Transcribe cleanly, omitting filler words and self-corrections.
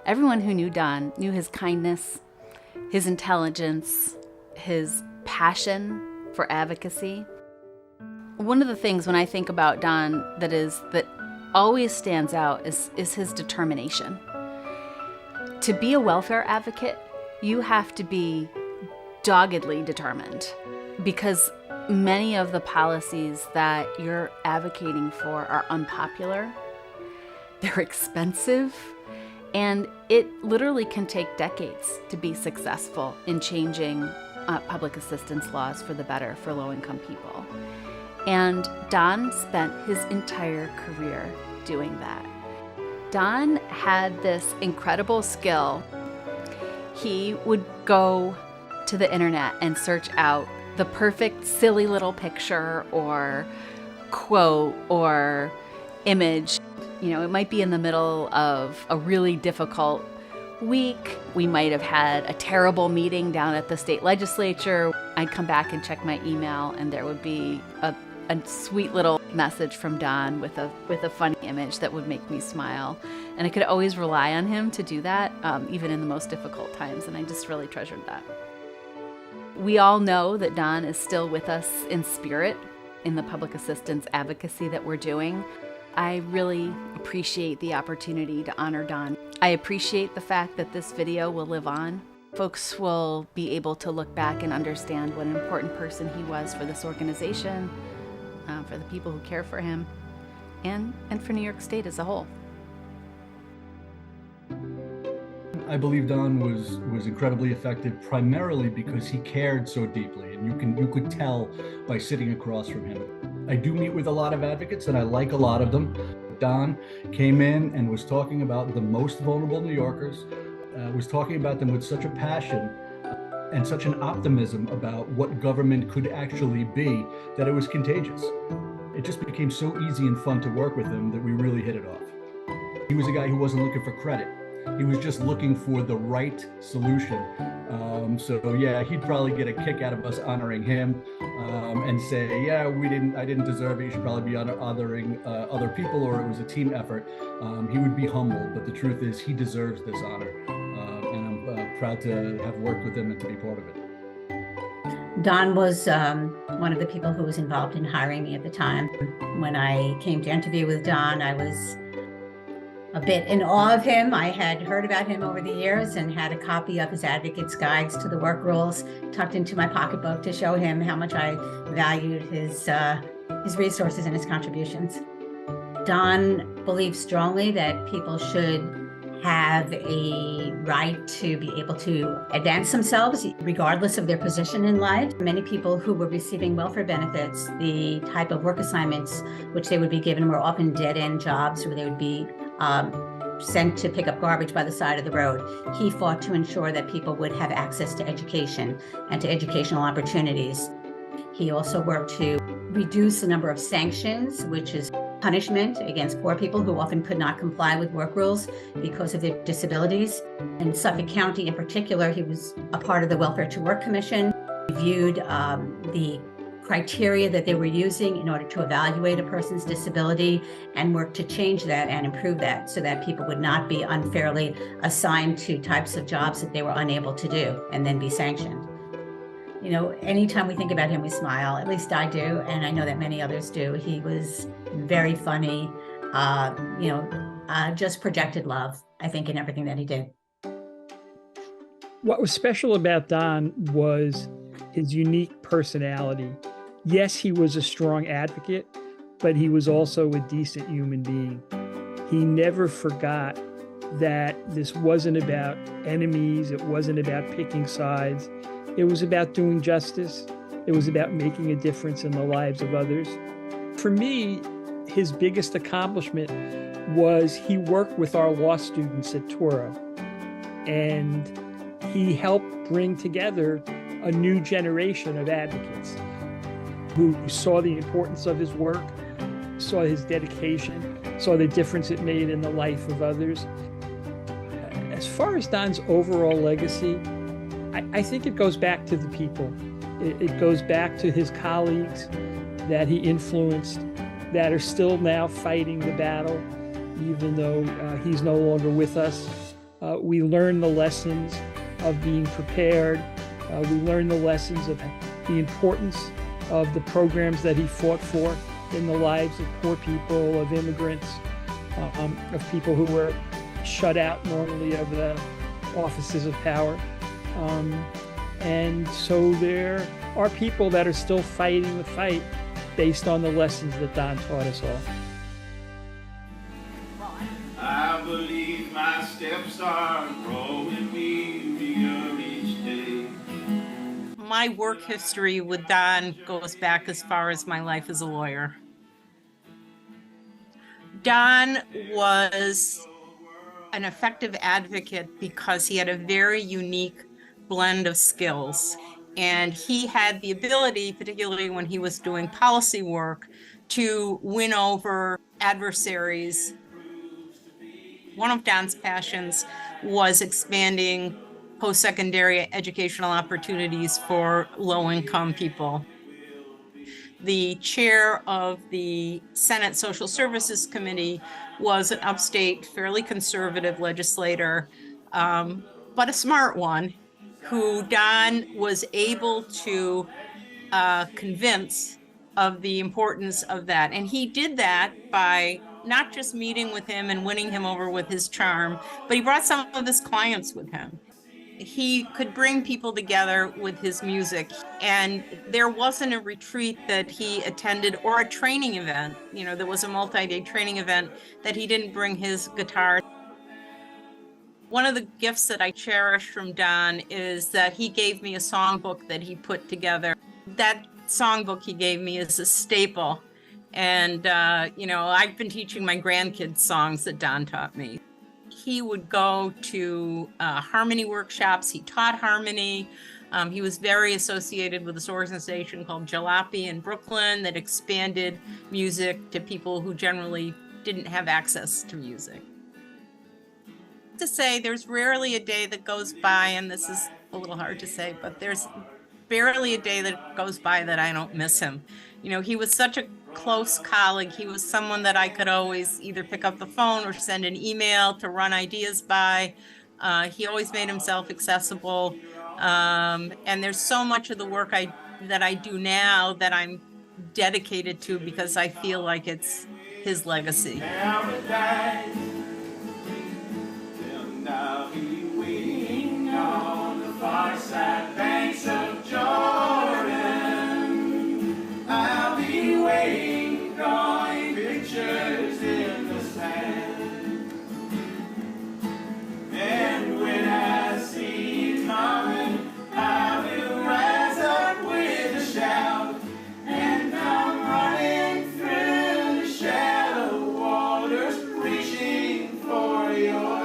Everyone who knew Don knew his kindness, his intelligence, his passion for advocacy. One of the things when I think about Don that always stands out is his determination. To be a welfare advocate, you have to be doggedly determined, because many of the policies that you're advocating for are unpopular, they're expensive, and it literally can take decades to be successful in changing public assistance laws for the better for low-income people. And Don spent his entire career doing that. Don had this incredible skill. He would go to the internet and search out the perfect silly little picture or quote or image. You know, it might be in the middle of a really difficult week. We might have had a terrible meeting down at the state legislature. I'd come back and check my email, and there would be a sweet little message from Don with a funny image that would make me smile. And I could always rely on him to do that, even in the most difficult times, and I just really treasured that. We all know that Don is still with us in spirit in the public assistance advocacy that we're doing. I really appreciate the opportunity to honor Don. I appreciate the fact that this video will live on. Folks will be able to look back and understand what an important person he was for this organization, for the people who care for him, and for New York State as a whole. I believe Don was incredibly effective, primarily because he cared so deeply, and you could tell by sitting across from him. I do meet with a lot of advocates, and I like a lot of them. Don came in and was talking about the most vulnerable New Yorkers, was talking about them with such a passion and such an optimism about what government could actually be that it was contagious. It just became so easy and fun to work with him that we really hit it off. He was a guy who wasn't looking for credit. He was just looking for the right solution. So yeah, he'd probably get a kick out of us honoring him and say, yeah, I didn't deserve it. You should probably be honoring other people, or it was a team effort. He would be humbled, but the truth is he deserves this honor. And I'm proud to have worked with him and to be part of it. Don was one of the people who was involved in hiring me at the time. When I came to interview with Don, I was a bit in awe of him. I had heard about him over the years and had a copy of his Advocate's Guides to the Work Rules tucked into my pocketbook to show him how much I valued his resources and his contributions. Don believed strongly that people should have a right to be able to advance themselves regardless of their position in life. Many people who were receiving welfare benefits, the type of work assignments which they would be given were often dead-end jobs where they would be sent to pick up garbage by the side of the road. He fought to ensure that people would have access to education and to educational opportunities. He also worked to reduce the number of sanctions, which is punishment against poor people who often could not comply with work rules because of their disabilities. In Suffolk County in particular, he was a part of the Welfare to Work Commission. He viewed the criteria that they were using in order to evaluate a person's disability and work to change that and improve that so that people would not be unfairly assigned to types of jobs that they were unable to do and then be sanctioned. You know, anytime we think about him, we smile. At least I do, and I know that many others do. He was very funny, just projected love, I think, in everything that he did. What was special about Don was his unique personality. Yes, he was a strong advocate, but he was also a decent human being. He never forgot that this wasn't about enemies. It wasn't about picking sides. It was about doing justice. It was about making a difference in the lives of others. For me, his biggest accomplishment was he worked with our law students at Touro, and he helped bring together a new generation of advocates who saw the importance of his work, saw his dedication, saw the difference it made in the life of others. As far as Don's overall legacy, I think it goes back to the people. It goes back to his colleagues that he influenced, that are still now fighting the battle, even though he's no longer with us. We learn the lessons of being prepared. We learn the lessons of the importance of the programs that he fought for in the lives of poor people, of immigrants, of people who were shut out normally of the offices of power. And so there are people that are still fighting the fight based on the lessons that Don taught us all. I believe my steps are growing wearier each day. My work history with Don goes back as far as my life as a lawyer. Don was an effective advocate because he had a very unique blend of skills. And he had the ability, particularly when he was doing policy work, to win over adversaries. One of Don's passions was expanding post-secondary educational opportunities for low-income people. The chair of the Senate Social Services Committee was an upstate, fairly conservative legislator, but a smart one, who Don was able to convince of the importance of that. And he did that by not just meeting with him and winning him over with his charm, but he brought some of his clients with him. He could bring people together with his music, and there wasn't a retreat that he attended or a training event, there was a multi-day training event, that he didn't bring his guitar. One of the gifts that I cherish from Don is that he gave me a songbook that he put together. That songbook he gave me is a staple. And, I've been teaching my grandkids songs that Don taught me. He would go to harmony workshops. He taught harmony. He was very associated with this organization called Jalopy in Brooklyn that expanded music to people who generally didn't have access to music. To say there's rarely a day that goes by, and this is a little hard to say, but there's barely a day that goes by that I don't miss him. He was such a close colleague. He was someone that I could always either pick up the phone or send an email to run ideas by. He always made himself accessible. And there's so much of the work that I do now that I'm dedicated to because I feel like it's his legacy. Paradise, and I'll be waiting on the far side banks of Jordan. I'll be waiting, drawing pictures in the sand. And when I see you coming, I will rise up with a shout and come running through the shallow waters, reaching for your